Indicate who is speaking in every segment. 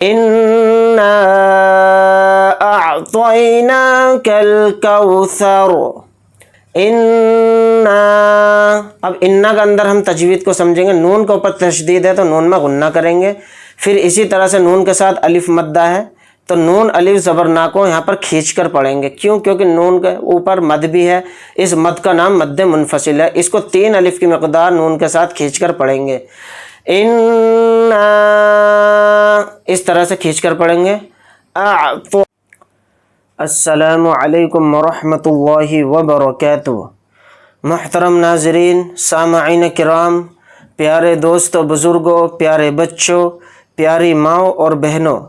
Speaker 1: इन्ना अअतैनाकल कौसर। इन्ना, अब इन्ना के अंदर हम तजवीद को समझेंगे। नून के ऊपर तशदीद है तो नून में गुन्ना करेंगे। फिर इसी तरह से नून के साथ अलिफ मद्दा है तो नून अलिफ ज़बर ना को यहाँ पर खींच कर पढ़ेंगे। क्यों? क्योंकि नून के ऊपर मद भी है। इस मद का नाम मद्दे मुनफसिल है। इसको 3 अलिफ की मकदार नून के साथ खींच कर पढ़ेंगे। इन्ना, इस तरह से खींच कर पढ़ेंगे। अस्सलामु अलैकुम वरहमतुल्लाहि वबरकातुहू। मुहतरम नाज़रीन, सामईन किराम, प्यारे दोस्तों, बुज़ुर्गों, प्यारे बच्चों, प्यारी माँओं और बहनों,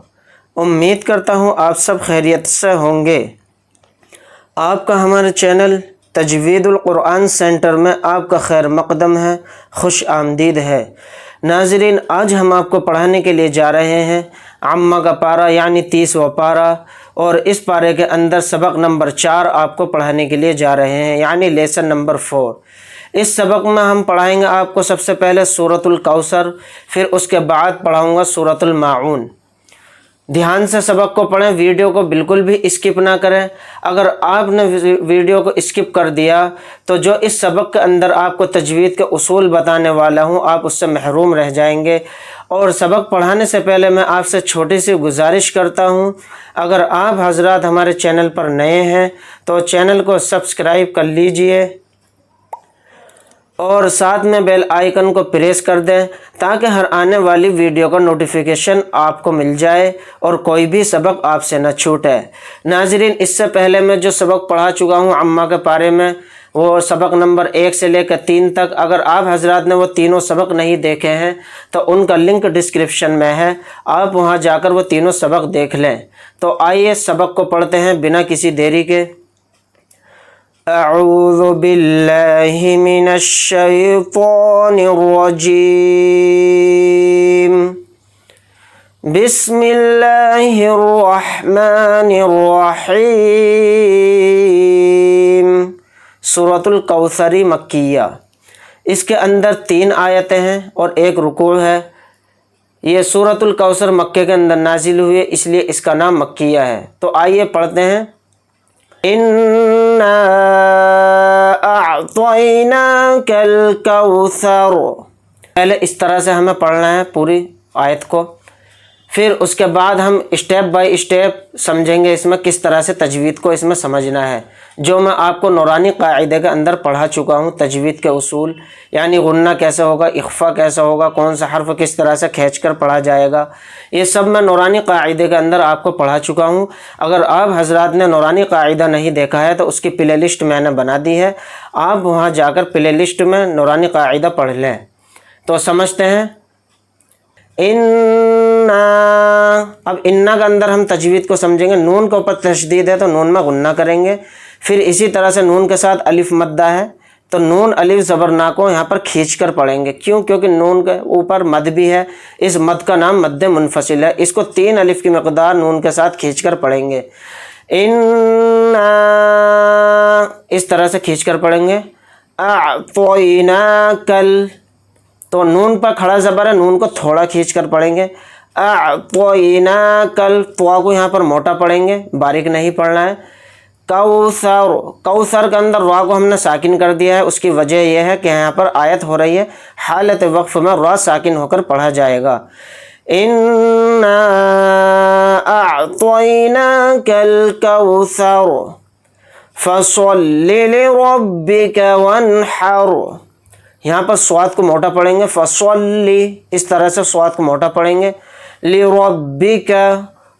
Speaker 1: उम्मीद करता हूँ आप सब खैरियत से होंगे। आपका हमारे चैनल तजवीदुल कुरान सेंटर में आपका खैर मक़दम है, खुश आमदीद है। नाज़रीन, आज हम आपको पढ़ाने के लिए जा रहे हैं अम्मा का पारा यानी 30वां पारा, और इस पारे के अंदर सबक नंबर 4 आपको पढ़ाने के लिए जा रहे हैं यानी लेसन नंबर 4। इस सबक में हम पढ़ाएंगे आपको सबसे पहले सूरतुल कौसर, फिर उसके बाद पढ़ाऊँगा सूरतुल माऊन। ध्यान से सबक को पढ़ें, वीडियो को बिल्कुल भी स्किप ना करें। अगर आपने वीडियो को स्किप कर दिया तो जो इस सबक के अंदर आपको तजवीद के उसूल बताने वाला हूँ आप उससे महरूम रह जाएंगे। और सबक पढ़ाने से पहले मैं आपसे छोटी सी गुजारिश करता हूँ, अगर आप हजरात हमारे चैनल पर नए हैं तो चैनल को सब्सक्राइब कर लीजिए और साथ में बेल आइकन को प्रेस कर दें ताकि हर आने वाली वीडियो का नोटिफिकेशन आपको मिल जाए और कोई भी सबक आपसे न छूटे। नाज़रीन, इससे पहले मैं जो सबक पढ़ा चुका हूँ अम्मा के पारे में, वो सबक नंबर 1 से लेकर 3 तक, अगर आप हजरात ने वो तीनों सबक नहीं देखे हैं तो उनका लिंक डिस्क्रिप्शन में है, आप वहाँ जाकर वो तीनों सबक देख लें। तो आइए सबक को पढ़ते हैं बिना किसी देरी के। अऊज़ु बिल्लाहि मिनश शैतानिर रजीम। बिस्मिल्लाहिर रहमानिर रहीम। सूरतुल कौसरी मक्किया। इसके अंदर 3 आयतें हैं और 1 रुकू है। ये सूरतुल कौसर मक्के के अंदर नाजिल हुई है, इसलिए इसका नाम मक्किया है। तो आइए पढ़ते हैं। इन्ना अअतैनाकल कौसर। पहले इस तरह से हमें पढ़ना है पूरी आयत को, फिर उसके बाद हम स्टेप बाय स्टेप समझेंगे इसमें किस तरह से तजवीद को इसमें समझना है, जो मैं आपको नूरानी कायदे के अंदर पढ़ा चुका हूँ। तजवीद के उसूल यानी गुन्ना कैसे होगा, इख्फा कैसे होगा, कौन सा हर्फ किस तरह से खींचकर पढ़ा जाएगा, ये सब मैं नूरानी कायदे के अंदर आपको पढ़ा चुका हूँ। अगर आप हजरात ने नूरानी कायदा नहीं देखा है तो उसकी प्ले लिस्ट मैंने बना दी है, आप वहाँ जाकर प्ले लिस्ट में नूरानी कायदा पढ़ लें। तो समझते हैं। इन्ना, अब इन्ना के अंदर हम तजवीद को समझेंगे। नून के ऊपर तशदीद है तो नून में गुन्ना करेंगे। फिर इसी तरह से नून के साथ अलिफ मद्दा है तो नून अलिफ ज़बर ना को यहाँ पर खींच कर पढ़ेंगे। क्यों? क्योंकि नून के ऊपर मद भी है। इस मद का नाम मद्दे मुनफसिल है। इसको 3 अलिफ की मकदार नून के साथ खींच कर पढ़ेंगे। इन्ना, इस तरह से खींच कर पढ़ेंगे। अअतैनाकल, तो नून पर खड़ा ज़बर है, नून को थोड़ा खींच कर पढ़ेंगे। अअतैनाकल, तो को यहाँ पर मोटा पढ़ेंगे, बारीक नहीं पढ़ना है। कौसर, कौसर के अंदर रा को हमने साकिन कर दिया है। उसकी वजह यह है कि यहाँ पर आयत हो रही है, हालत वक्फ में रा साकिन होकर पढ़ा जाएगा। इन्ना अअतैनाकल कौसर फसल्लि लिरब्बिका वन्हर। यहाँ पर स्वाद को मोटा पढ़ेंगे। फसल्लि, इस तरह से स्वाद को मोटा पढ़ेंगे। लिरब्बिका,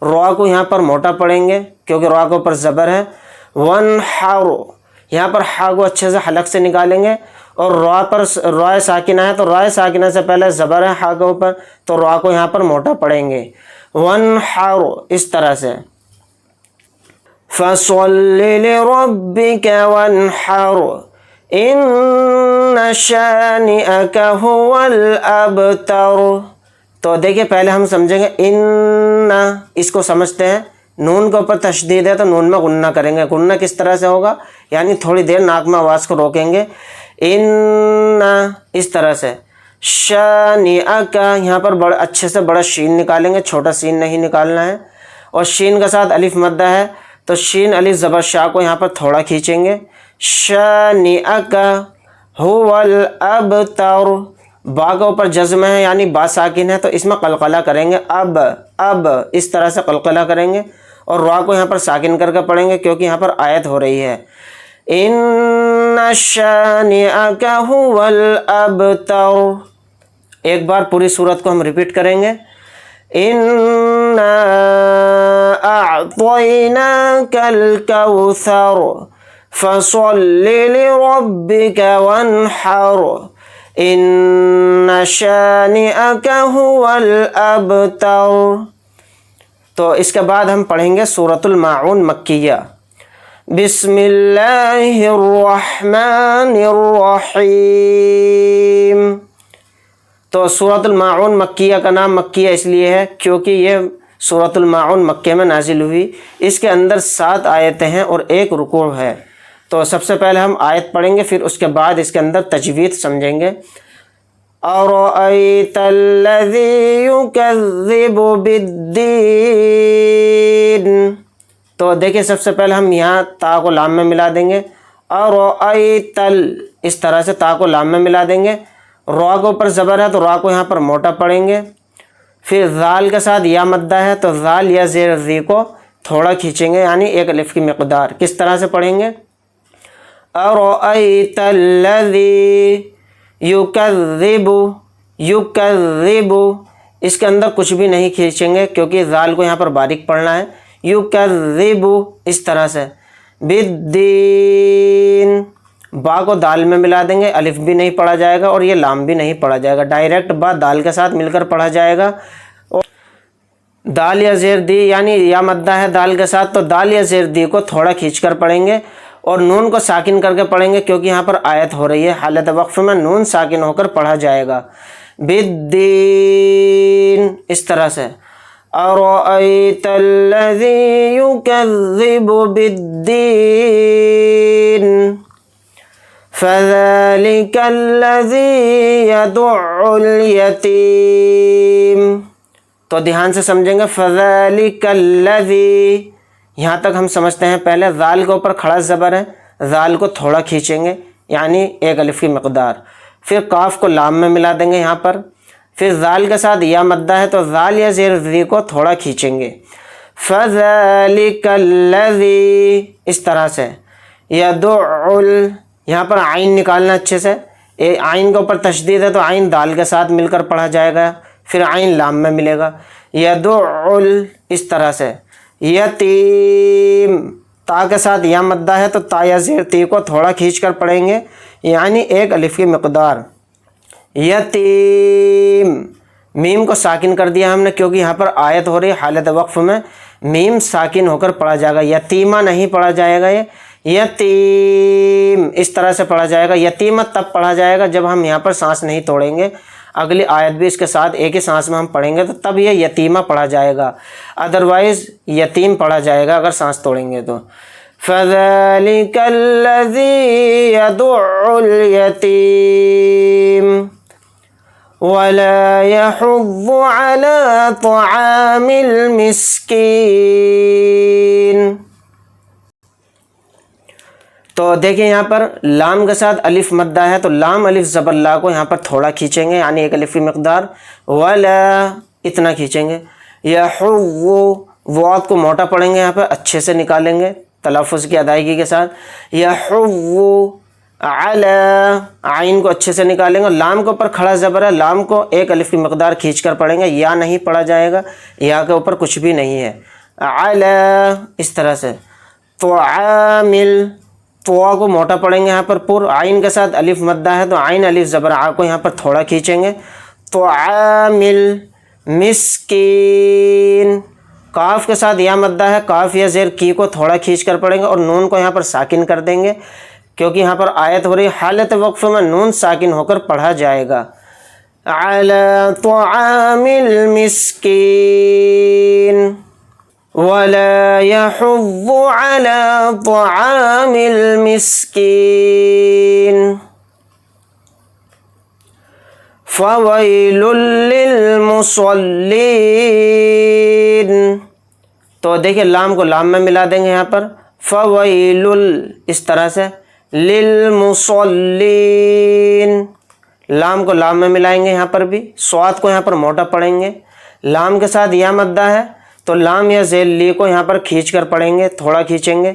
Speaker 1: रा को यहाँ पर मोटा पढ़ेंगे क्योंकि रा के ऊपर ज़बर है। वन्हर, यहाँ पर हा को अच्छे से हलक से निकालेंगे और रा पर राय साकिना है तो राय साकिना से पहले ज़बर है हा के ऊपर, तो रा को यहाँ पर मोटा पढ़ेंगे। वन्हर, इस तरह से। फसल्लि लिरब्बिका वन्हर इन्न शानिअका हुवल अबतर। तो देखिए पहले हम समझेंगे इन्ना, इसको समझते हैं। नून के ऊपर तशदीद है तो नून में गुन्ना करेंगे। गुन्ना किस तरह से होगा, यानी थोड़ी देर नाक में आवाज़ को रोकेंगे। इन्ना, इस तरह से। शानिअक, यहाँ पर बड़ा अच्छे से बड़ा शीन निकालेंगे, छोटा शीन नहीं निकालना है। और शीन के साथ अलिफ मद्दा है तो शीन अलिफ ज़बर शाह को यहाँ पर थोड़ा खींचेंगे। शानिअक हुवल अबतर, बा के ऊपर जज्म है यानी बा साकिन है तो इसमें कलकला करेंगे, अब इस तरह से कलकला करेंगे। और रा को यहाँ पर साकिन करके पढ़ेंगे क्योंकि यहाँ पर आयत हो रही है। इन्ना शानिअक हुवल अबतर, एक बार पूरी सूरत को हम रिपीट करेंगे। इन्ना अअतयनाकल कौसर फसल्लि लिरब्बिका वन्हर इन्ना शानिअक हुवल अबतर। तो इसके बाद हम पढ़ेंगे सूरतुल माऊन मक्किया। बिस्मिल्लाहिर्रहमानिर्रहीम। तो सूरतुल माऊन मक्किया का नाम मक्किया इसलिए है क्योंकि ये सूरतुल माऊन मक्के में नाजिल हुई। इसके अंदर 7 आयतें हैं और 1 रुकू है। तो सबसे पहले हम आयत पढ़ेंगे, फिर उसके बाद इसके अंदर तजवीद समझेंगे। अरअयतल्लज़ी युकज़्ज़िबु बिद्दीन। तो देखिए सबसे पहले हम यहाँ ता को लाम में मिला देंगे। अरअयतल, इस तरह से ता को लाम में मिला देंगे। रा के ऊपर ज़बर है तो रा को यहाँ पर मोटा पढ़ेंगे। फिर ज़ाल के साथ या मद्दा है तो ज़ाल या ज़ेर ज़ी को थोड़ा खींचेंगे यानी 1 अलिफ की मिक़दार। किस तरह से पढ़ेंगे? अरअयतल्लज़ी युकज़्ज़िबु, इसके अंदर कुछ भी नहीं खींचेंगे क्योंकि ज़ाल को यहाँ पर बारीक पढ़ना है। युकज़्ज़िबु, इस तरह से। बिद्दीन, बा को दाल में मिला देंगे, अलिफ भी नहीं पढ़ा जाएगा और ये लाम भी नहीं पढ़ा जाएगा, डायरेक्ट बा दाल के साथ मिलकर पढ़ा जाएगा। और दाल या ज़ेर दी यानी या मद्दा है दाल के साथ तो दाल या ज़ेर दी को थोड़ा खींचकर पढ़ेंगे और नून को साकिन करके पढ़ेंगे क्योंकि यहाँ पर आयत हो रही है। हालत वक्फ में नून साकिन होकर पढ़ा जाएगा। बिद्दीन, इस तरह से। अरअयतल्लज़ी युकज़्ज़िबु बिद्दीन फ़ज़ालिकल्लज़ी यदुउल यतीम। तो ध्यान से समझेंगे। फ़ज़ालिकल्लज़ी, यहाँ तक हम समझते हैं। पहले ज़ाल के ऊपर खड़ा ज़बर है, ज़ाल को थोड़ा खींचेंगे यानी 1 अलिफ की मिक़दार। फिर काफ को लाम में मिला देंगे यहाँ पर। फिर ज़ाल के साथ या मद्दा है तो ज़ाल या ज़ेर ज़ी को थोड़ा खींचेंगे। फ़ज़ालिकल्लज़ी, इस तरह से। यदुउल, यहाँ पर आइन निकालना अच्छे से। आइन के ऊपर तशदीद है तो आइन दाल के साथ मिलकर पढ़ा जाएगा, फिर आइन लाम में मिलेगा। यदुउल, इस तरह से। यतीम, ता के साथ या मद्दा है तो ता या ज़ेर ती को थोड़ा खींच कर पढ़ेंगे यानी 1 अलिफ की मिक़दार। यतीम, मीम को साकिन कर दिया हमने क्योंकि यहाँ पर आयत हो रही है। हालत वक्फ में मीम साकिन होकर पढ़ा जाएगा, यतीमा नहीं पढ़ा जाएगा। ये यतीम, इस तरह से पढ़ा जाएगा। यतीमा तब पढ़ा जाएगा जब हम यहाँ पर सांस नहीं तोड़ेंगे। अगली आयत भी इसके साथ एक ही सांस में हम पढ़ेंगे तो तब ये यतीमा पढ़ा जाएगा, अदरवाइज़ यतीम पढ़ा जाएगा अगर सांस तोड़ेंगे तो। फ़ज़ालिकल्लज़ी यदुउल यतीम वला यहुज़्ज़ु अला तआमिल मिस्कीन। तो देखिए यहाँ पर लाम के साथ अलिफ मद्दा है तो लाम अलिफ ज़बर ला को यहाँ पर थोड़ा खींचेंगे यानी 1 अलिफ की मिक़दार। वला, इतना खींचेंगे। यहुज़्ज़ु, वाद को मोटा पढ़ेंगे, यहाँ पर अच्छे से निकालेंगे तलफ़ुज़ की अदायगी के साथ। यहुज़्ज़ु अला, आइन को अच्छे से निकालेंगे। लाम के ऊपर खड़ा ज़बर है, लाम को 1 अलिफ की मिक़दार खींच कर पढ़ेंगे, या नहीं पढ़ा जाएगा, या के ऊपर कुछ भी नहीं है। अला, इस तरह से। तआमिल, तो को मोटा पढ़ेंगे यहाँ पर पुर। आइन के साथ अलिफ मद्दा है तो आइन अलिफ ज़बर आ को यहाँ पर थोड़ा खींचेंगे। तो आमिल मिस्कीन, काफ के साथ या मद्दा है, काफ या ज़ेर की को थोड़ा खींच कर पढ़ेंगे और नून को यहाँ पर साकिन कर देंगे क्योंकि यहाँ पर आयत हो रही है। हालत वक्फ में नून साकिन होकर पढ़ा जाएगा। अला तआमिल मिस्कीन वला यहुज़्ज़ु अला तआमिल मिस्कीन فویل للمصلین، تو دیکھیں لام کو لام میں ملا دیں گے یہاں پر، فویل اس طرح سے، للمصلین، لام کو لام میں ملائیں گے یہاں پر بھی، صاد کو یہاں پر موٹا پڑھیں گے، لام کے ساتھ یا مدہ ہے تو لام یا ذیل لی کو یہاں پر کھینچ کر پڑھیں گے، تھوڑا کھینچیں گے،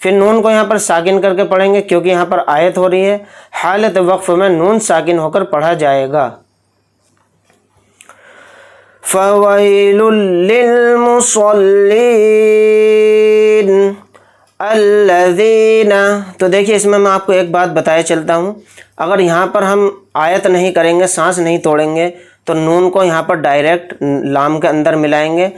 Speaker 1: پھر نون کو یہاں پر ساکن کر کے پڑھیں گے کیونکہ یہاں پر آیت ہو رہی ہے، حالت وقف میں نون ساکن ہو کر پڑھا جائے گا۔ فویل للمصلین الذین، تو دیکھیے اس میں آپ کو ایک بات بتائے چلتا ہوں، اگر یہاں پر ہم آیت نہیں کریں گے، سانس نہیں توڑیں گے تو نون کو یہاں پر ڈائریکٹ لام کے اندر ملائیں گے،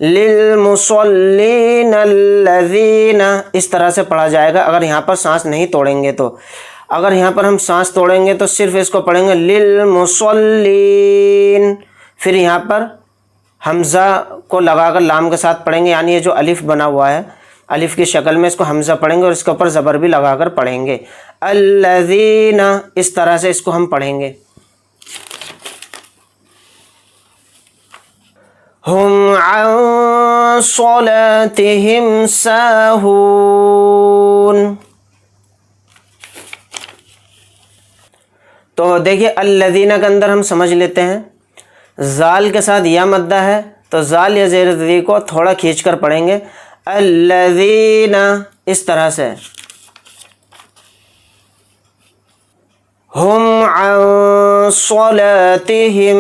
Speaker 1: للمصلین الذین، اس طرح سے پڑھا جائے گا اگر یہاں پر سانس نہیں توڑیں گے تو۔ اگر یہاں پر ہم سانس توڑیں گے تو صرف اس کو پڑھیں گے للمصلین، پھر یہاں پر حمزہ کو لگا کر لام کے ساتھ پڑھیں گے، یعنی یہ جو الف بنا ہوا ہے الف کی شکل میں اس کو حمزہ پڑھیں گے اور اس کے اوپر زبر بھی لگا کر پڑھیں گے، الذین، اس طرح سے اس کو ہم پڑھیں گے۔ ہم عن صلاتہم ساہون، تو دیکھیے الذین کے اندر ہم سمجھ لیتے ہیں، زال کے ساتھ یا مدہ ہے تو زال یا زیر زی کو تھوڑا کھینچ کر پڑھیں گے، الذین، اس طرح سے، ہم عن صلاتہم،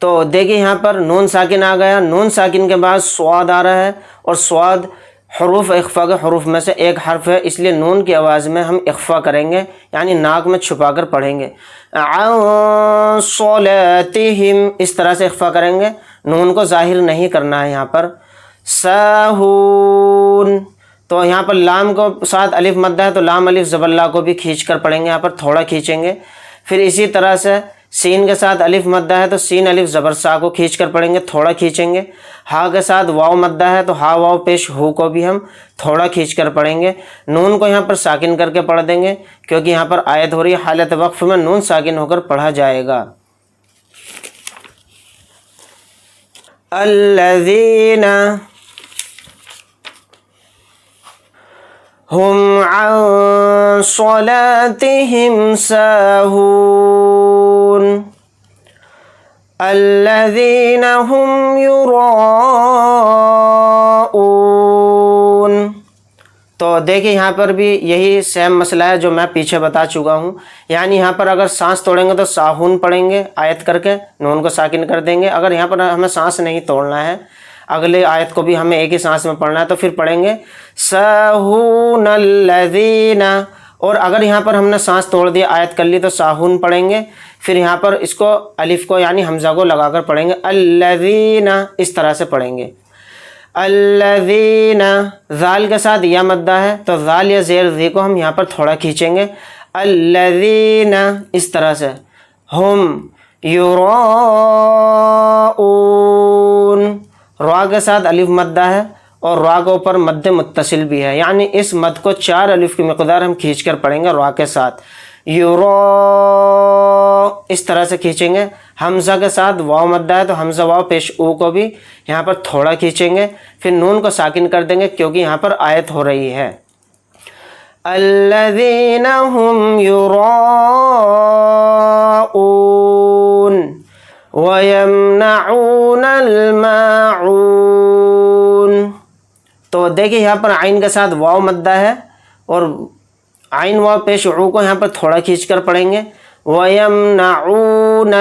Speaker 1: تو دیکھیں یہاں پر نون ساکن آ گیا، نون ساکن کے بعد صاد آ رہا ہے اور صاد حروف اخفا کے حروف میں سے ایک حرف ہے، اس لیے نون کی آواز میں ہم اخفا کریں گے، یعنی ناک میں چھپا کر پڑھیں گے، عن صلاتہم، اس طرح سے اخفا کریں گے، نون کو ظاہر نہیں کرنا ہے یہاں پر، ساہون، تو یہاں پر لام کو ساتھ الف مدہ ہے تو لام الف زبر لا کو بھی کھینچ کر پڑھیں گے، یہاں پر تھوڑا کھینچیں گے، پھر اسی طرح سے سین کے ساتھ الف مدہ ہے تو سین الف زبر سا کو کھینچ کر پڑھیں گے، تھوڑا کھینچیں گے، ہا کے ساتھ واو مدہ ہے تو ہا واو پیش ہو کو بھی ہم تھوڑا کھینچ کر پڑھیں گے، نون کو یہاں پر ساکن کر کے پڑھ دیں گے کیونکہ یہاں پر آیت ہو رہی ہے، حالت وقف میں نون ساکن ہو کر پڑھا جائے گا۔ الذین ہم عن صلاتہم ساہون الذین ہم یراؤون، تو دیکھیں یہاں پر بھی یہی سیم مسئلہ ہے جو میں پیچھے بتا چکا ہوں، یعنی یہاں پر اگر سانس توڑیں گے تو ساہون پڑھیں گے آیت کر کے، نون کو ساکن کر دیں گے، اگر یہاں پر ہمیں سانس نہیں توڑنا ہے، اگلے آیت کو بھی ہمیں ایک ہی سانس میں پڑھنا ہے تو پھر پڑھیں گے ساہون الذین، اور اگر یہاں پر ہم نے سانس توڑ دیا آیت کر لی تو ساہون پڑھیں گے، پھر یہاں پر اس کو الف کو یعنی حمزہ کو لگا کر پڑھیں گے، الذین، اس طرح سے پڑھیں گے، الذین، ذال کے ساتھ یا مدہ ہے تو ذال یا زیر زی کو ہم یہاں پر تھوڑا کھینچیں گے، الذین، اس طرح سے، ہم یراؤون، را کے ساتھ الف مدہ ہے اور را کے اوپر مد متصل بھی ہے، یعنی اس مد کو 4 الف کی مقدار ہم کھینچ کر پڑھیں گے را کے ساتھ، اس طرح سے کھینچیں گے، حمزہ کے ساتھ واو مدہ ہے تو حمزہ واو پیش او کو بھی یہاں پر تھوڑا کھینچیں گے، پھر نون کو ساکن کر دیں گے کیونکہ یہاں پر آیت ہو رہی ہے، الذین ہم یراؤون وَيَمْنَعُونَ الْمَاعُونَ، تو دیکھیں یہاں پر عین کے ساتھ واو مدہ ہے اور عین واو پیش عو کو یہاں پر تھوڑا کھینچ کر پڑھیں گے، وَيَمْنَعُونَ،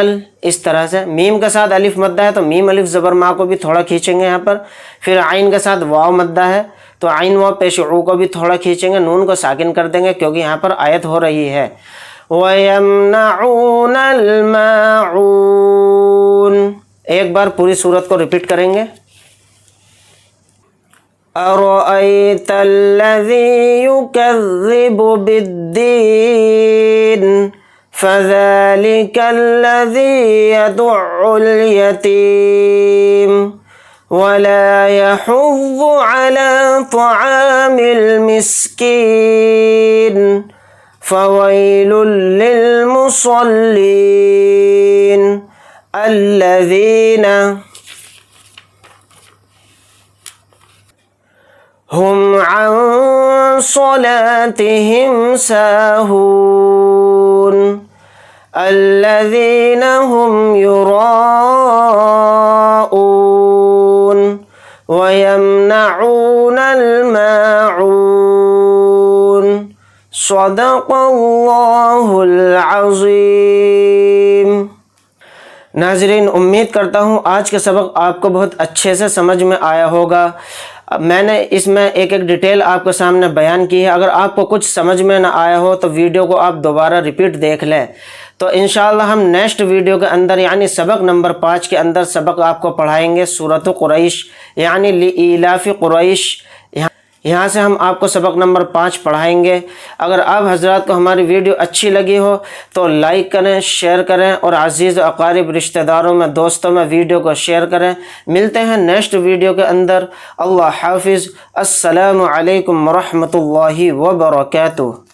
Speaker 1: اس طرح سے، میم کے ساتھ الف مدہ ہے تو میم الف زبر ما کو بھی تھوڑا کھینچیں گے یہاں پر، پھر عین کے ساتھ واو مدہ ہے تو عین واو پیش عو کو بھی تھوڑا کھینچیں گے، نون کو ساکن کر دیں گے کیونکہ یہاں پر آیت ہو رہی ہے، وَيَمْنَعُونَ الْمَاعُونَ، ایک بار پوری صورت کو ریپیٹ کریں گے، أَرَأَيْتَ الَّذِي يُكَذِّبُ بِالدِّينِ فَذَلِكَ الَّذِي يَدُعُّ الْيَتِيمَ وَلَا يَحُضُّ عَلَى طَعَامِ الْمِسْكِينِ فويل للمصلين الذين هم عن صلاتهم ساهون الذين هم يراءون ويمنعون الماعون صدق اللہ العظیم۔ ناظرین، امید کرتا ہوں آج کا سبق آپ کو بہت اچھے سے سمجھ میں آیا ہوگا۔ میں نے اس میں ایک ایک ڈیٹیل آپ کے سامنے بیان کی ہے۔ اگر آپ کو کچھ سمجھ میں نہ آیا ہو تو ویڈیو کو آپ دوبارہ ریپیٹ دیکھ لیں، تو انشاءاللہ ہم نیکسٹ ویڈیو کے اندر یعنی سبق نمبر 5 کے اندر سبق آپ کو پڑھائیں گے سورۃ قریش یعنی لإیلاف قریش۔ یہاں سے ہم آپ کو سبق نمبر 5 پڑھائیں گے۔ اگر آپ حضرات کو ہماری ویڈیو اچھی لگی ہو تو لائک کریں، شیئر کریں اور عزیز و اقارب رشتہ داروں میں، دوستوں میں ویڈیو کو شیئر کریں۔ ملتے ہیں نیکسٹ ویڈیو کے اندر۔ اللہ حافظ۔ السلام علیکم ورحمۃ اللہ وبرکاتہ۔